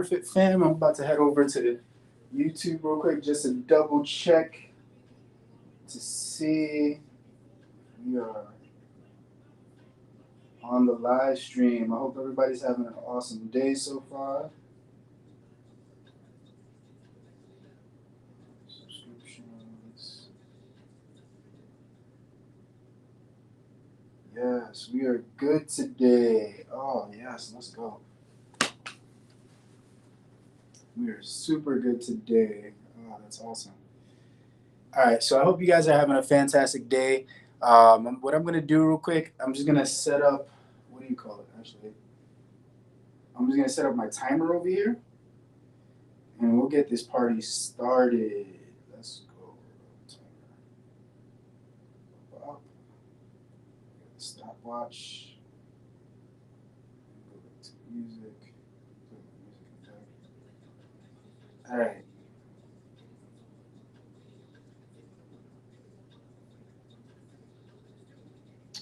Fit fam, I'm about to head over to YouTube real quick just to double check to see we are on the live stream. I hope everybody's having an awesome day so far. Subscriptions. Yes, we are good today. Oh, yes, let's go. We are super good today. Oh, that's awesome. All right, so I hope you guys are having a fantastic day. What I'm gonna do real quick, I'm just gonna set up. What do you call it? Actually, I'm just gonna set up my timer over here, and we'll get this party started. Let's go. Timer up. Stopwatch. Go back to music. All right.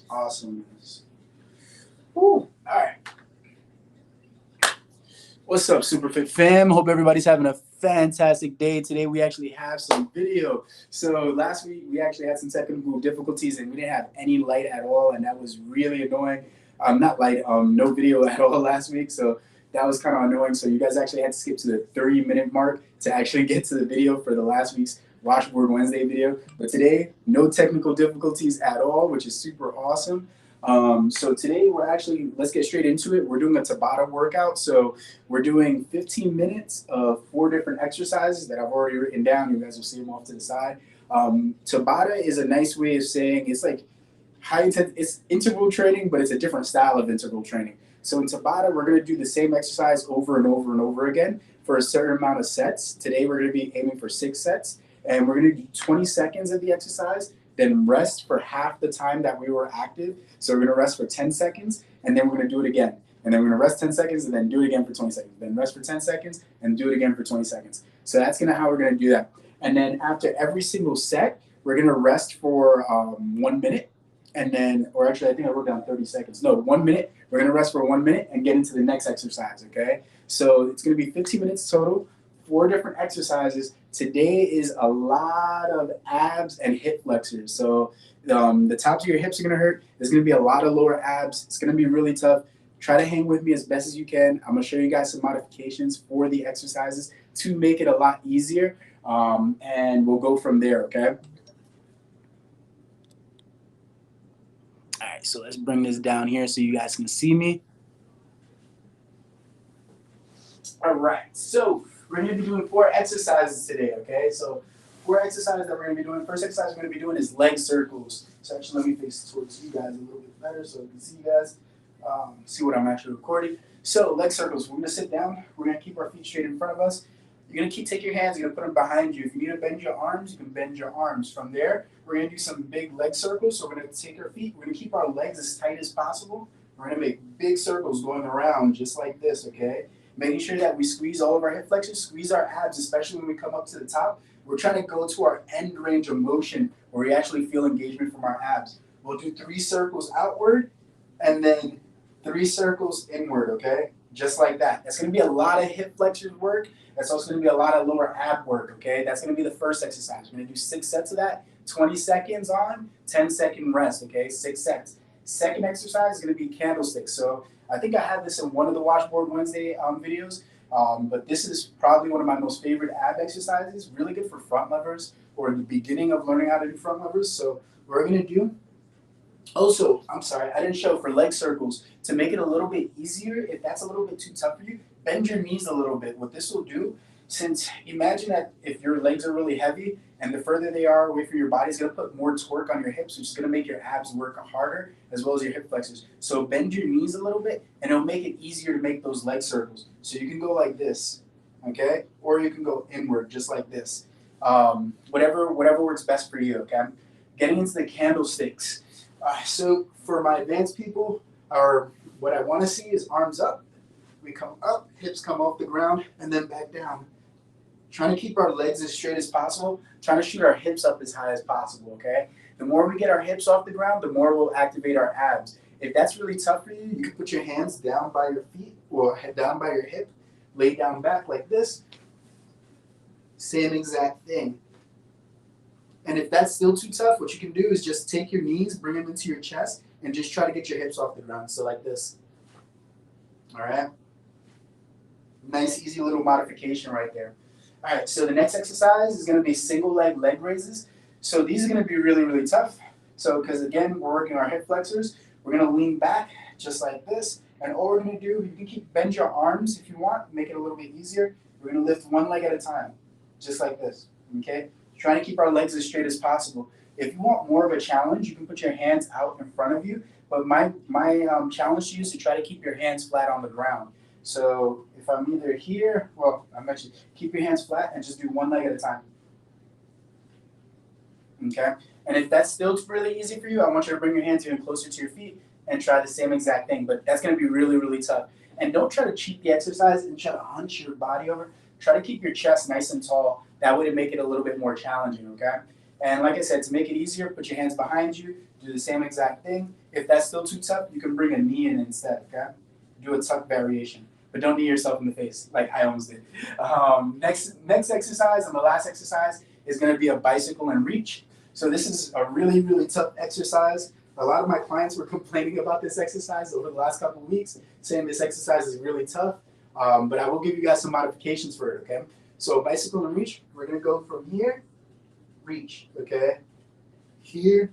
Awesome. Woo. All right. What's up, Superfit fam? Hope everybody's having a fantastic day. Today we actually have some video. So last week we actually had some technical difficulties and we didn't have any light at all, and that was really annoying. Not light, no video at all last week. So that was kind of annoying. So you guys actually had to skip to the 30-minute mark to actually get to the video for the last week's Washboard Wednesday video. But today, no technical difficulties at all, which is super awesome. So today let's get straight into it. We're doing a Tabata workout. So we're doing 15 minutes of 4 different exercises that I've already written down. You guys will see them off to the side. Tabata is a nice way of saying it's like it's interval training, but it's a different style of interval training. So in Tabata, we're going to do the same exercise over and over and over again for a certain amount of sets. Today, we're going to be aiming for 6 sets, and we're going to do 20 seconds of the exercise, then rest for half the time that we were active. So we're going to rest for 10 seconds, and then we're going to do it again. And then we're going to rest 10 seconds, and then do it again for 20 seconds. Then rest for 10 seconds, and do it again for 20 seconds. So that's how we're going to do that. And then after every single set, we're going to rest for 1 minute. And then, or actually, I think I wrote down 30 seconds. No, 1 minute. We're going to rest for 1 minute and get into the next exercise, okay? So it's going to be 15 minutes total, 4 different exercises. Today is a lot of abs and hip flexors. So the tops of your hips are going to hurt. There's going to be a lot of lower abs. It's going to be really tough. Try to hang with me as best as you can. I'm going to show you guys some modifications for the exercises to make it a lot easier. And we'll go from there, okay? All right, so let's bring this down here so you guys can see me. All right, so we're going to be doing 4 exercises today, okay? So 4 exercises that we're going to be doing. First exercise we're going to be doing is leg circles. So actually, let me face towards you guys a little bit better so you can see you guys, see what I'm actually recording. So leg circles, we're going to sit down. We're going to keep our feet straight in front of us. You're going to take your hands, you're going to put them behind you. If you need to bend your arms, you can bend your arms. From there, we're going to do some big leg circles. So we're going to take our feet, we're going to keep our legs as tight as possible. We're going to make big circles going around just like this, okay? Making sure that we squeeze all of our hip flexors, squeeze our abs, especially when we come up to the top. We're trying to go to our end range of motion where we actually feel engagement from our abs. We'll do 3 circles outward and then 3 circles inward, okay? Just like that. That's going to be a lot of hip flexors work. That's also going to be a lot of lower ab work, okay? That's going to be the first exercise. We're going to do 6 sets of that, 20 seconds on, 10-second rest, okay? 6 sets. Second exercise is going to be candlesticks. So I think I had this in one of the Washboard Wednesday videos, but this is probably one of my most favorite ab exercises. Really good for front levers or the beginning of learning how to do front levers. So what we're going to do, also, I'm sorry, I didn't show for leg circles. To make it a little bit easier, if that's a little bit too tough for you, bend your knees a little bit. What this will do, since imagine that if your legs are really heavy and the further they are away from your body, it's going to put more torque on your hips, which is going to make your abs work harder as well as your hip flexors. So bend your knees a little bit and it'll make it easier to make those leg circles. So you can go like this, okay? Or you can go inward just like this. Whatever works best for you, okay? Getting into the candlesticks. So for my advanced people, what I want to see is arms up. We come up, hips come off the ground, and then back down. Trying to keep our legs as straight as possible. Trying to shoot our hips up as high as possible, okay? The more we get our hips off the ground, the more we'll activate our abs. If that's really tough for you, you can put your hands down by your feet or down by your hip. lay down back like this. Same exact thing. And if that's still too tough, what you can do is just take your knees, bring them into your chest, and just try to get your hips off the ground. So like this. All right? Nice, easy little modification right there. All right, so the next exercise is going to be single leg raises. So these are going to be really, really tough. So because again, we're working our hip flexors, we're going to lean back just like this. And all we're going to do, you can bend your arms if you want, make it a little bit easier. We're going to lift one leg at a time, just like this, okay? Trying to keep our legs as straight as possible. If you want more of a challenge, you can put your hands out in front of you. But my challenge to you is to try to keep your hands flat on the ground. So if I'm either here, well, I mentioned keep your hands flat and just do one leg at a time. Okay? And if that's still really easy for you, I want you to bring your hands even closer to your feet and try the same exact thing. But that's going to be really, really tough. And don't try to cheat the exercise and try to hunch your body over. Try to keep your chest nice and tall. That way to make it a little bit more challenging, okay? And like I said, to make it easier, put your hands behind you. Do the same exact thing. If that's still too tough, you can bring a knee in instead, okay? Do a tuck variation. But don't knee yourself in the face like I almost did. Next exercise and the last exercise is going to be a bicycle and reach. So this is a really, really tough exercise. A lot of my clients were complaining about this exercise over the last couple of weeks, saying this exercise is really tough. But I will give you guys some modifications for it, okay? So bicycle and reach, we're going to go from here, reach, okay? Here,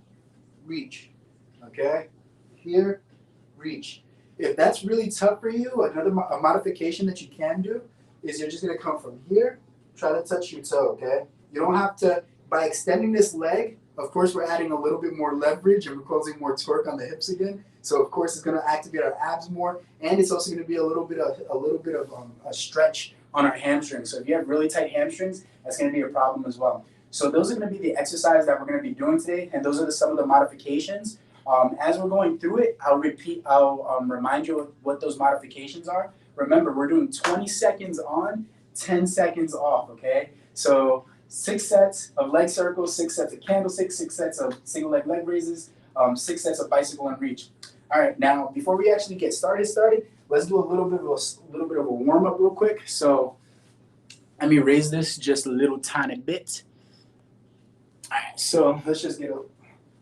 reach, okay? Here, reach. If that's really tough for you, a modification that you can do is you're just going to come from here, try to touch your toe, okay? You don't have to, by extending this leg, of course, we're adding a little bit more leverage and we're causing more torque on the hips again. So of course, it's going to activate our abs more, and it's also going to be a little bit of a stretch on our hamstrings. So if you have really tight hamstrings, that's going to be a problem as well. So those are going to be the exercises that we're going to be doing today, and those are some of the modifications. As we're going through it, I'll remind you of what those modifications are. Remember, we're doing 20 seconds on, 10 seconds off, okay? So 6 sets of leg circles, 6 sets of candlesticks, 6 sets of single leg raises, 6 sets of bicycle and reach. All right, now before we actually get started, let's do a little bit of a warm up real quick. So let me raise this just a little tiny bit. All right, so let's just get a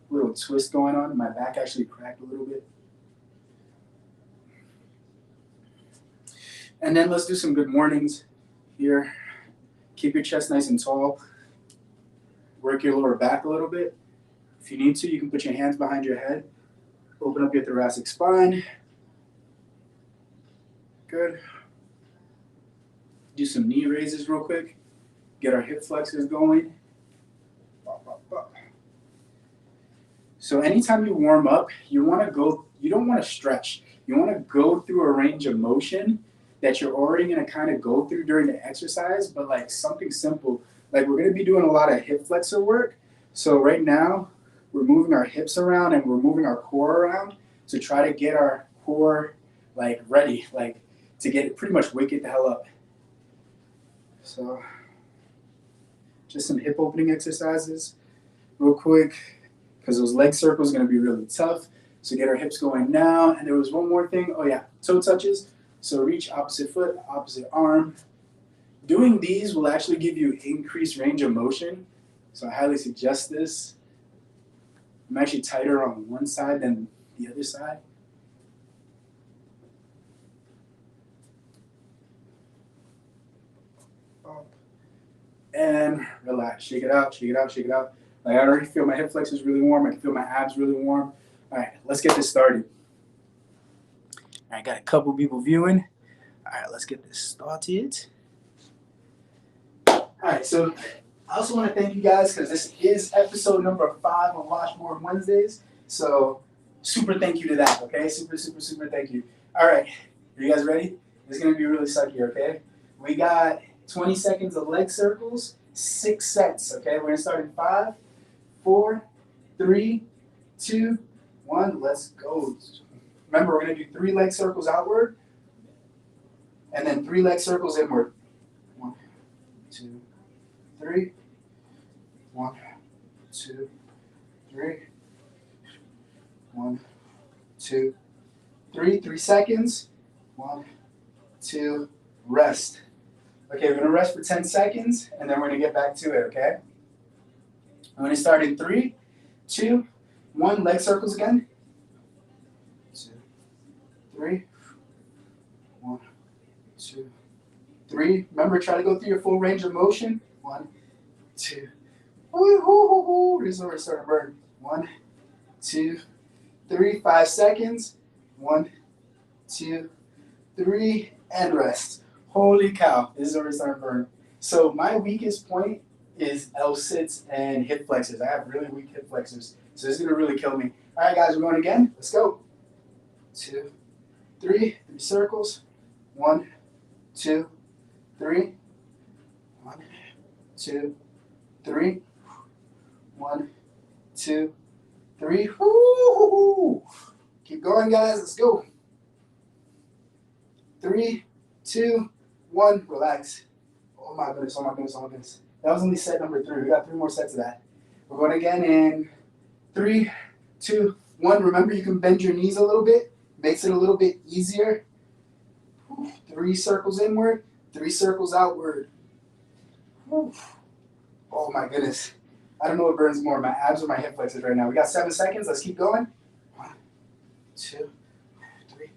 little twist going on. My back actually cracked a little bit. And then let's do some good mornings here. Keep your chest nice and tall. Work your lower back a little bit. If you need to, you can put your hands behind your head. Open up your thoracic spine. Good. Do some knee raises real quick. Get our hip flexors going. So anytime you warm up, you don't want to stretch. You want to go through a range of motion that you're already going to kind of go through during the exercise, but like something simple. Like we're going to be doing a lot of hip flexor work. So right now, we're moving our hips around and we're moving our core around to try to get our core like ready, like to get it pretty much wake it the hell up. So just some hip opening exercises real quick, because those leg circles are going to be really tough. So get our hips going now. And there was one more thing. Oh yeah, toe touches. So reach opposite foot, opposite arm. Doing these will actually give you increased range of motion. So I highly suggest this. I'm actually tighter on one side than the other side. Up. And relax. Shake it out, shake it out, shake it out. Like I already feel my hip flexors really warm. I can feel my abs really warm. All right, let's get this started. I got a couple people viewing. All right, let's get this started. All right, so I also want to thank you guys because this is episode number 5 on Washboard Wednesdays. So super thank you to that, okay? Super thank you. All right, are you guys ready? It's going to be really sucky, okay? We got 20 seconds of leg circles, 6 sets, okay? We're going to start in 5, 4, 3, 2, 1. Let's go. Remember, we're going to do 3 leg circles outward and then 3 leg circles inward. 1, 2, 3. 1, 2, 3. 1, 2, 3. 3 seconds. 1, 2, rest. Okay, we're gonna rest for 10 seconds and then we're gonna get back to it, okay? I'm gonna start in 3, 2, 1, leg circles again. 2, 3, 1, 2, 3. Remember, try to go through your full range of motion. 1, 2. Woo-hoo-hoo-hoo. This is where it's starting to burn. 1, 2, 3. 5 seconds. 1, 2, 3, and rest. Holy cow, this is where it's starting to burn. So my weakest point is L-sits and hip flexors. I have really weak hip flexors, so this is gonna really kill me. All right, guys, we're going again. Let's go. 2, 3 circles. 1, 2, 3. 1, 2, 3. 1, 2, 3. Woo-hoo-hoo. Keep going, guys. Let's go. 3, 2, 1. Relax. Oh my goodness, oh my goodness, oh my goodness. That was only set number 3. We got 3 more sets of that. We're going again in 3, 2, 1. Remember, you can bend your knees a little bit. Makes it a little bit easier. 3 circles inward, 3 circles outward. Oh my goodness. I don't know what burns more, my abs or my hip flexors right now. We got 7 seconds. Let's keep going. 1, 2, 3.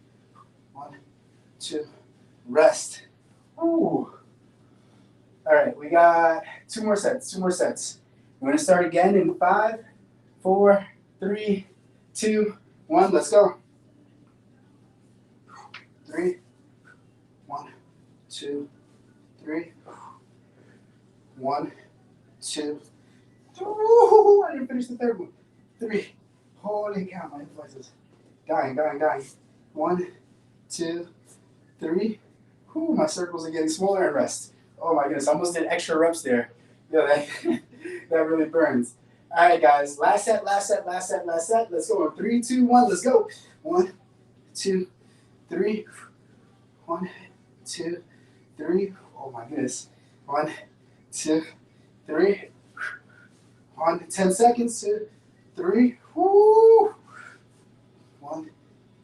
1, 2. Rest. Ooh. All right, we got 2 more sets. 2 more sets. We're gonna start again in 5, 4, 3, 2, 1. Let's go. 3, 1, 2, 3. 1, 2. Ooh, I didn't finish the third one. 3. Holy cow, my hip flexors. Dying. 1, 2, 3. Ooh, my circles are getting smaller and rest. Oh my goodness, I almost did extra reps there. Yeah, that really burns. All right, guys, last set. Let's go. 3, 2, 1, let's go. 1, 2, 3. 1, 2, 3. Oh my goodness. 1, 2, 3. 1, 10 seconds. 2, 3. Woo. 1,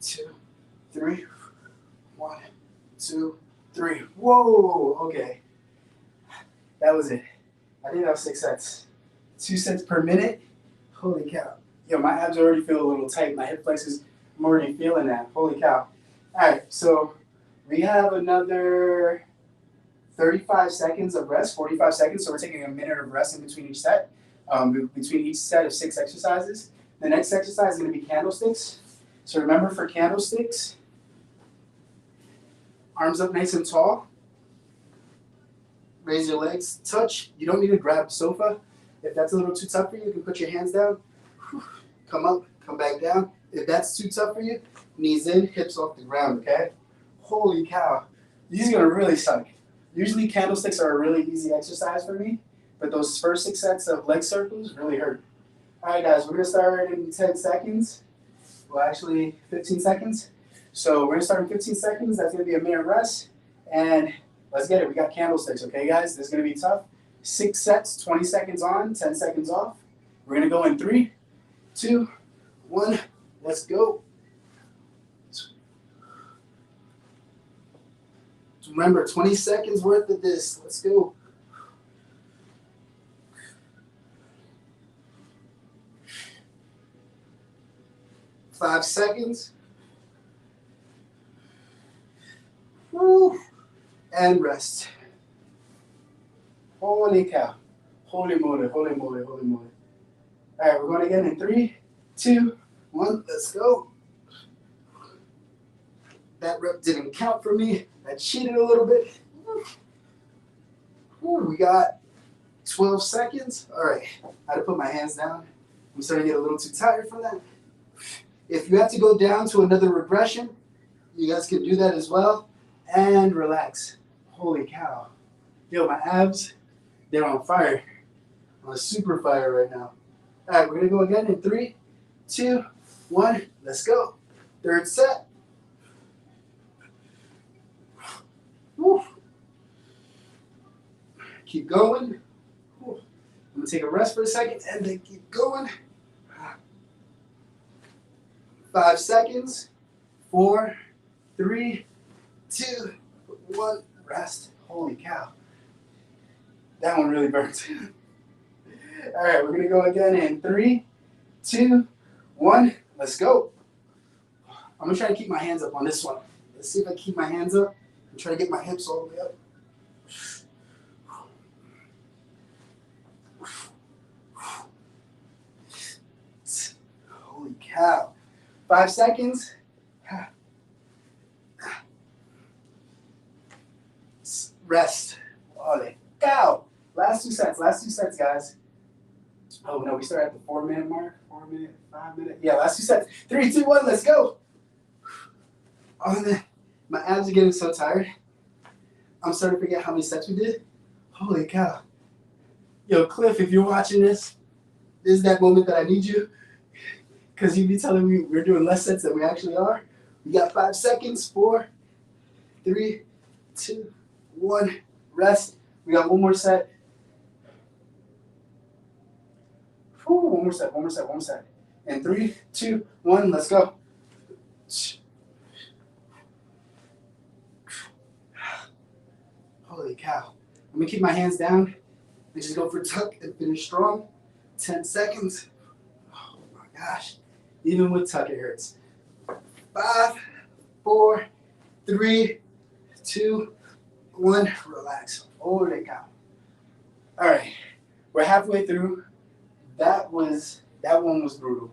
2, 3. 1, 2, 3. Whoa. Okay. That was it. I think that was 6 sets. 2 sets per minute. Holy cow. Yo, my abs already feel a little tight. My hip flexors, I'm already feeling that. Holy cow. All right, so we have another 35 seconds of rest, 45 seconds. So we're taking a minute of rest in between each set, between each set of 6 exercises. The next exercise is going to be candlesticks. So remember, for candlesticks, arms up nice and tall. Raise your legs, touch. You don't need to grab the sofa. If that's a little too tough for you, you can put your hands down. Come up, come back down. If that's too tough for you, knees in, hips off the ground, okay? Holy cow. These are going to really suck. Usually candlesticks are a really easy exercise for me, but those first 6 sets of leg circles really hurt. All right, guys, we're going to start in 10 seconds. Well, actually, 15 seconds. So we're going to start in 15 seconds. That's going to be a minute rest. And let's get it. We got candlesticks, okay, guys? This is going to be tough. 6 sets, 20 seconds on, 10 seconds off. We're going to go in 3, 2, 1. Let's go. Remember, 20 seconds worth of this. Let's go. Five seconds. Woo. And rest. Holy cow. Holy moly. All right, we're going again in 3, 2, 1. Let's go. That rep didn't count for me. I cheated a little bit. Ooh, we got 12 seconds. All right, I had to put my hands down. I'm starting to get a little too tired for that. If you have to go down to another regression, you guys can do that as well. And relax. Holy cow. Yo, my abs, they're on fire. I'm on super fire right now. All right, we're going to go again in 3, 2, 1. Let's go. Third set. Woo. Keep going. Woo. I'm going to take a rest for a second and then keep going. 5 seconds. 4, 3, 2, 1. rest. Holy cow. That one really burns. All right, we're gonna go again in 3, 2, 1. Let's go. I'm gonna try to keep my hands up on this one. Let's see if I keep my hands up and try to get my hips all the way up. Holy cow. 5 seconds. Rest. Holy cow. Last 2 sets, guys. Oh no, we start at the 4-minute mark. 4 minute, 5 minute. Yeah, last 2 sets. 3, 2, 1, let's go. Oh, my abs are getting so tired. I'm starting to forget how many sets we did. Holy cow. Yo, Cliff, if you're watching this is that moment that I need you. Because you be telling me we're doing less sets than we actually are. We got 5 seconds. 4, 3, 2, 1. Rest. We got one more set. One more set. And 3, 2, 1, let's go. Holy cow. I'm gonna keep my hands down and just go for tuck and finish strong. 10 seconds. Oh my gosh. Even with tuck, it hurts. 5, 4, 3, 2, 1. Relax. Holy cow. All right. We're halfway through. That one was brutal.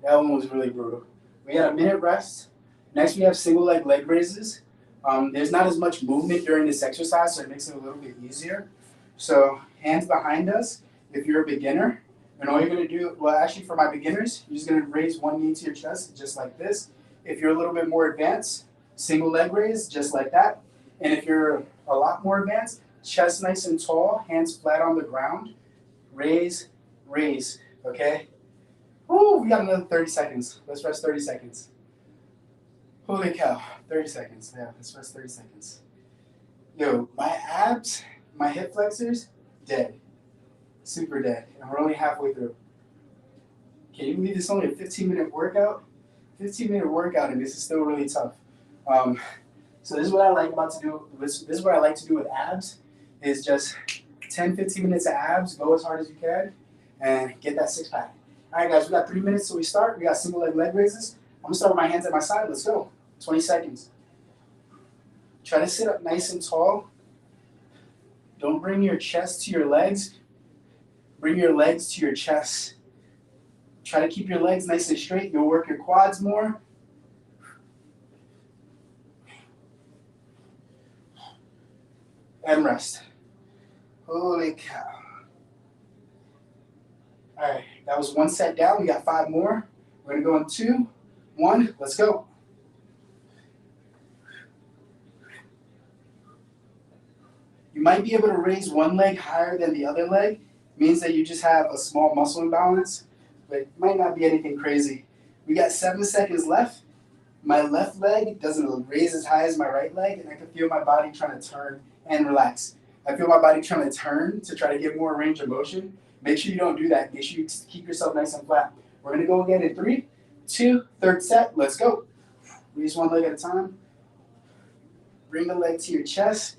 That one was really brutal. We had a minute rest. Next, we have single leg raises. There's not as much movement during this exercise, so it makes it a little bit easier. So hands behind us if you're a beginner. And all you're going to do, well, actually for my beginners, you're just going to raise one knee to your chest, just like this. If you're a little bit more advanced, single leg raise, just like that. And if you're a lot more advanced, chest nice and tall, hands flat on the ground, raise, raise, okay? Ooh, we got another 30 seconds. Let's rest 30 seconds. Holy cow, 30 seconds. Yeah, let's rest 30 seconds. Yo, my abs, my hip flexors, dead. Super dead. And we're only halfway through. Can you believe this is only a 15-minute workout? 15-minute workout, and this is still really tough. So this is what I like about to do. This is what I like to do with abs, is just 10, 15 minutes of abs, go as hard as you can, and get that six pack. All right, guys, we got 3 minutes till we start. We got single leg raises. I'm gonna start with my hands at my side. Let's go. 20 seconds. Try to sit up nice and tall. Don't bring your chest to your legs. Bring your legs to your chest. Try to keep your legs nice and straight. You'll work your quads more. And rest. Holy cow. All right, that was 1 set down. We got 5 more. We're gonna go in 2, 1, let's go. You might be able to raise one leg higher than the other leg. It means that you just have a small muscle imbalance, but it might not be anything crazy. We got 7 seconds left. My left leg doesn't raise as high as my right leg, and I can feel my body trying to turn and relax. I feel my body trying to turn to try to get more range of motion. Make sure you don't do that. Make sure you keep yourself nice and flat. We're gonna go again in 3, 2, third set, let's go. Raise one leg at a time. Bring the leg to your chest.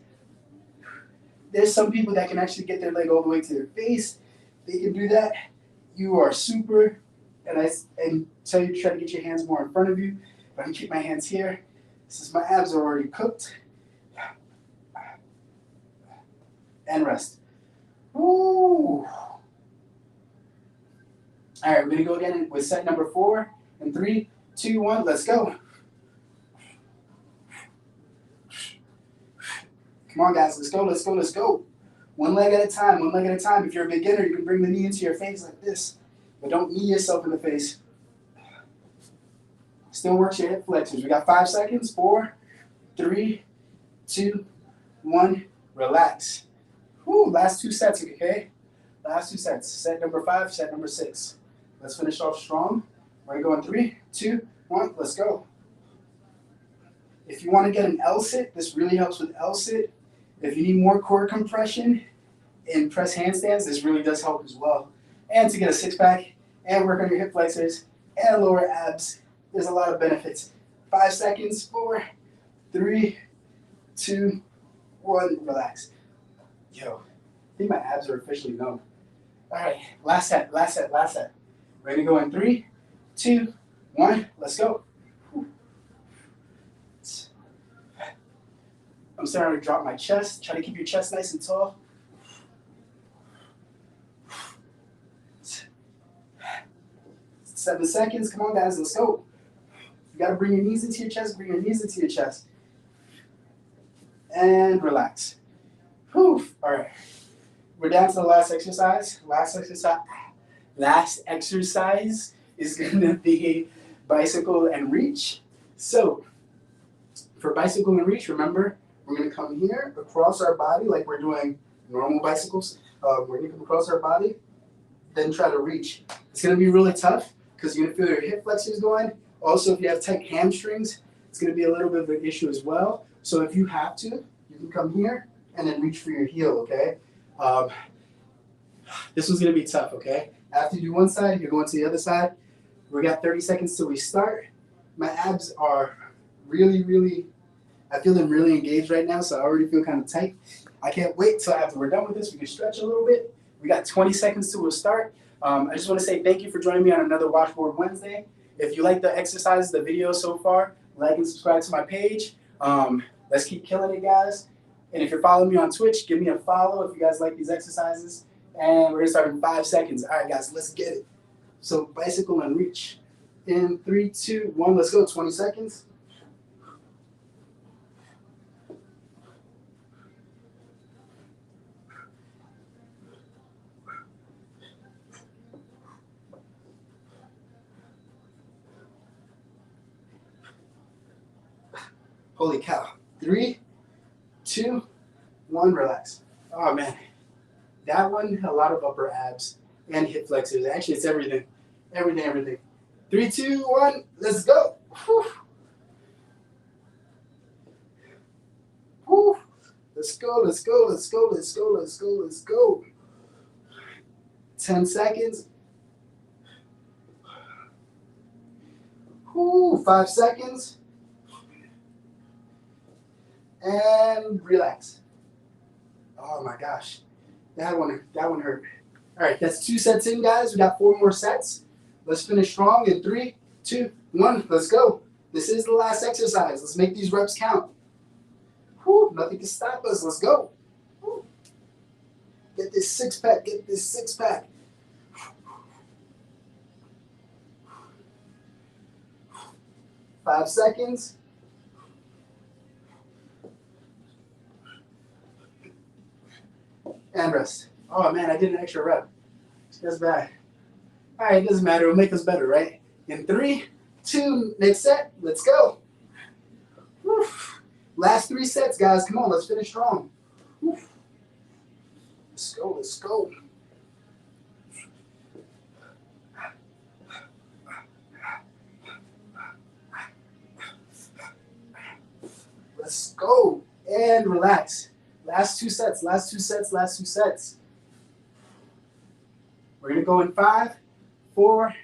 There's some people that can actually get their leg all the way to their face. They can do that. You are super, and I tell you to try to get your hands more in front of you. But I'm gonna keep my hands here. Since my abs are already cooked. And rest. Woo! All right, we're gonna go again with set number 4. In 3, 2, 1, let's go. Come on, guys, let's go, let's go, let's go. One leg at a time, one leg at a time. If you're a beginner, you can bring the knee into your face like this, but don't knee yourself in the face. Still works your hip flexors. We got 5 seconds. 4, 3, 2, 1, relax. Whew, last 2 sets, okay? Last 2 sets. Set number 5, set number 6. Let's finish off strong. We're going to go in 3, 2, 1, let's go. If you want to get an L sit, this really helps with L sit. If you need more core compression in press handstands, this really does help as well. And to get a 6-pack and work on your hip flexors and lower abs, there's a lot of benefits. 5 seconds. 4, 3, 2, 1, relax. Yo, I think my abs are officially numb. All right, last set. Ready to go in 3, 2, 1, let's go. I'm starting to drop my chest. Try to keep your chest nice and tall. 7 seconds. Come on, guys, let's go. You gotta bring your knees into your chest. Bring your knees into your chest. And relax. Whew. All right. We're down to the last exercise. Last exercise is gonna be bicycle and reach. So for bicycle and reach, remember, we're gonna come here across our body like we're doing normal bicycles. We're gonna come across our body, then try to reach. It's gonna be really tough because you're gonna feel your hip flexors going. Also, if you have tight hamstrings, it's gonna be a little bit of an issue as well. So if you have to, you can come here and then reach for your heel, okay? This one's gonna be tough, okay? After you do one side, you're going to the other side. We got 30 seconds till we start. My abs are really, I feel them really engaged right now, so I already feel kind of tight. I can't wait till after we're done with this, we can stretch a little bit. We got 20 seconds till we'll start. I just wanna say thank you for joining me on another Washboard Wednesday. If you like the exercises, the video so far, like and subscribe to my page. Let's keep killing it, guys. And if you're following me on Twitch, give me a follow if you guys like these exercises. And we're gonna start in 5 seconds. All right, guys, let's get it. So bicycle and reach. In 3, 2, 1, let's go. 20 seconds. Holy cow. 3, 2, 1, relax. Oh man, that one, a lot of upper abs and hip flexors. Actually, it's everything. 3, 2, 1, let's go. Whew. Whew. Let's go. 10 seconds. Whew. 5 seconds. And relax. Oh my gosh, that one hurt. All right, that's 2 sets in, guys. We got 4 more sets. Let's finish strong in 3, 2, 1. Let's go. This is the last exercise. Let's make these reps count. Whew, nothing can stop us. Let's go. Whew. Get this six pack. 5 seconds. And rest. Oh man, I did an extra rep. That's bad. All right, it doesn't matter. It'll make us better, right? In 3, 2, next set. Let's go. Whew. Last 3 sets, guys. Come on, let's finish strong. Whew. Let's go. Let's go. And relax. Last 2 sets. We're going to go in 5, 4,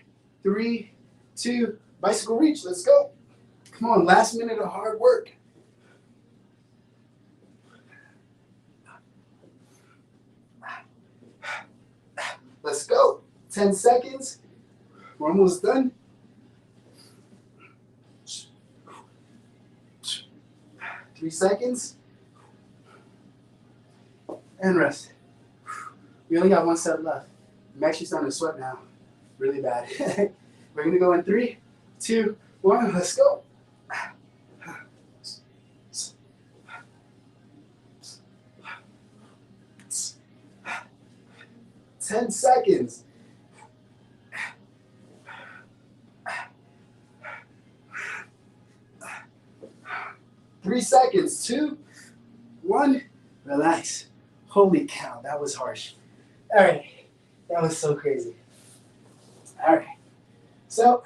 3, 2, bicycle reach. Let's go. Come on, last minute of hard work. Let's go. 10 seconds. We're almost done. 3 seconds. And rest. We only got 1 set left. I'm actually starting to sweat now. Really bad. We're going to go in 3, 2, 1. Let's go. 10 seconds. 3 seconds. 2, 1. Relax. Holy cow, that was harsh. All right, that was so crazy. All right, so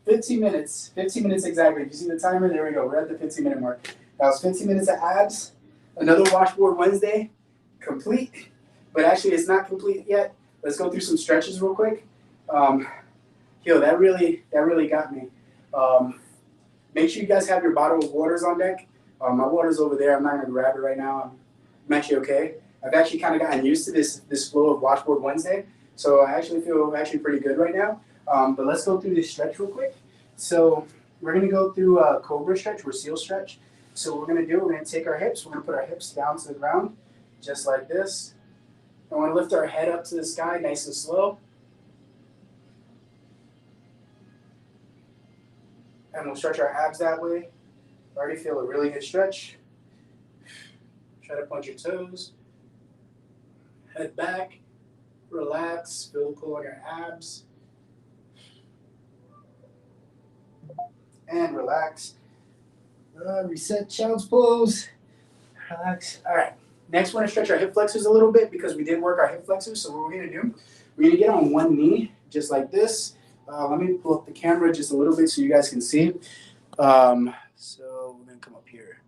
15 minutes exactly. If you see the timer, there we go. We're at the 15-minute mark. That was 15 minutes of abs. Another Washboard Wednesday, complete. But actually, it's not complete yet. Let's go through some stretches real quick. Yo, that really got me. Make sure you guys have your bottle of waters on deck. My water's over there. I'm not gonna grab it right now. I'm actually okay. I've actually kind of gotten used to this flow of Washboard Wednesday, so I actually feel actually pretty good right now. But let's go through this stretch real quick. So we're gonna go through a cobra stretch or seal stretch. So what we're gonna take our hips, we're gonna put our hips down to the ground, just like this. And we're gonna lift our head up to the sky, nice and slow. And we'll stretch our abs that way. Already feel a really good stretch. Try to point your toes. Head back. Relax. Feel the pull on your abs. And relax. Reset child's pose. Relax. All right. Next, we're going to stretch our hip flexors a little bit because we did work our hip flexors. So what we're going to do, we're going to get on one knee, just like this. Let me pull up the camera just a little bit so you guys can see. So we're going to come up here.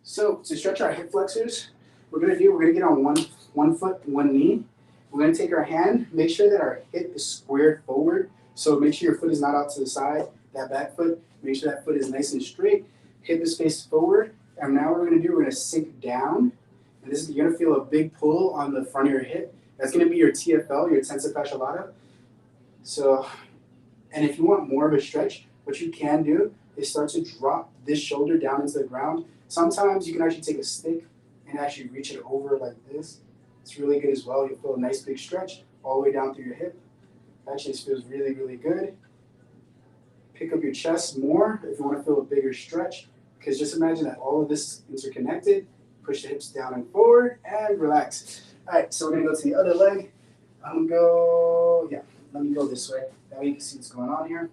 So to stretch our hip flexors, we're going to get on one foot, one knee. We're going to take our hand, make sure that our hip is squared forward. So make sure your foot is not out to the side, that back foot. Make sure that foot is nice and straight. Hip is faced forward. And now what we're going to do, we're going to sink down. And you're going to feel a big pull on the front of your hip. That's going to be your TFL, your tensor fasciae lata. So, and if you want more of a stretch, what you can do is start to drop this shoulder down into the ground. Sometimes you can actually take a stick and actually reach it over like this. It's really good as well. You'll feel a nice big stretch all the way down through your hip. Actually, this feels really, really good. Pick up your chest more if you want to feel a bigger stretch, because just imagine that all of this is interconnected. Push the hips down and forward and relax. All right, so we're going to go to the other leg. Let me go this way. That way you can see what's going on here.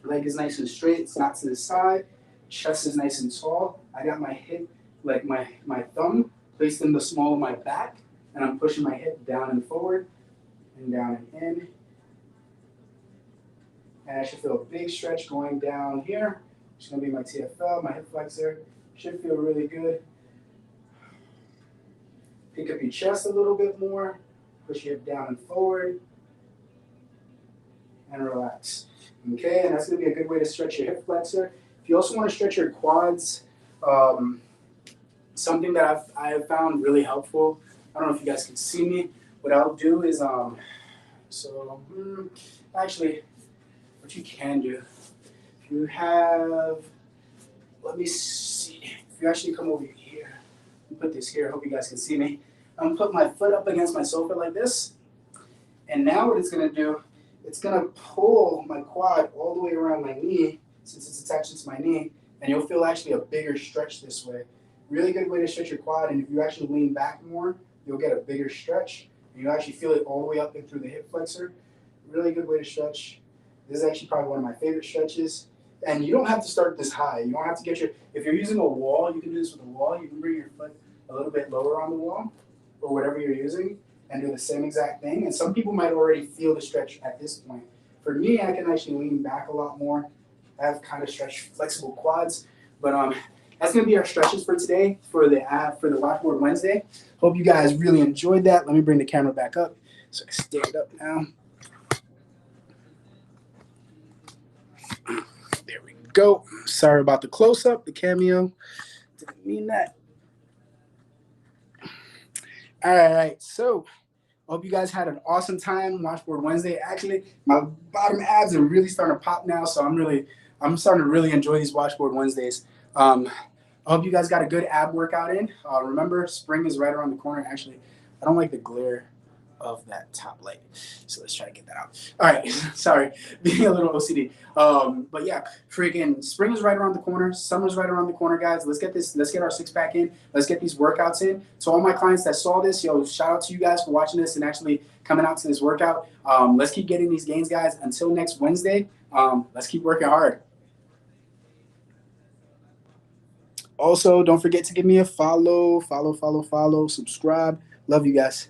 Leg is nice and straight. It's not to the side. Chest is nice and tall. I got my hip, like my thumb, placed in the small of my back, and I'm pushing my hip down and forward, and down and in. And I should feel a big stretch going down here. It's going to be my TFL, my hip flexor. Should feel really good. Pick up your chest a little bit more. Push your hip down and forward. And relax. Okay, and that's going to be a good way to stretch your hip flexor. If you also want to stretch your quads, something that I have found really helpful, I don't know if you guys can see me, what I'll do is, actually, what you can do, if you have, let me see, if you actually come over here, put this here, I hope you guys can see me. I'm going to put my foot up against my sofa like this, and now what it's going to do, it's going to pull my quad all the way around my knee, since it's attached to my knee, and you'll feel actually a bigger stretch this way. Really good way to stretch your quad, and if you actually lean back more, you'll get a bigger stretch, and you'll actually feel it all the way up and through the hip flexor. Really good way to stretch. This is actually probably one of my favorite stretches. And you don't have to start this high. You don't have to get if you're using a wall, you can do this with a wall. You can bring your foot a little bit lower on the wall, or whatever you're using, and do the same exact thing. And some people might already feel the stretch at this point. For me, I can actually lean back a lot more. I have kind of flexible quads, but that's gonna be our stretches for today for the Washboard Wednesday. Hope you guys really enjoyed that. Let me bring the camera back up so I stand up now. There we go. Sorry about the close up, the cameo. Didn't mean that. All right, so hope you guys had an awesome time Washboard Wednesday. Actually, my bottom abs are really starting to pop now, so I'm starting to really enjoy these Washboard Wednesdays. I hope you guys got a good ab workout in. Remember, spring is right around the corner. Actually, I don't like the glare of that top light, so let's try to get that out. All right, sorry, being a little OCD. But yeah, freaking spring is right around the corner. Summer's right around the corner, guys. Let's get our six-pack in. Let's get these workouts in. To all my clients that saw this, shout out to you guys for watching this and actually coming out to this workout. Let's keep getting these gains, guys. Until next Wednesday, let's keep working hard. Also, don't forget to give me a follow, subscribe. Love you guys.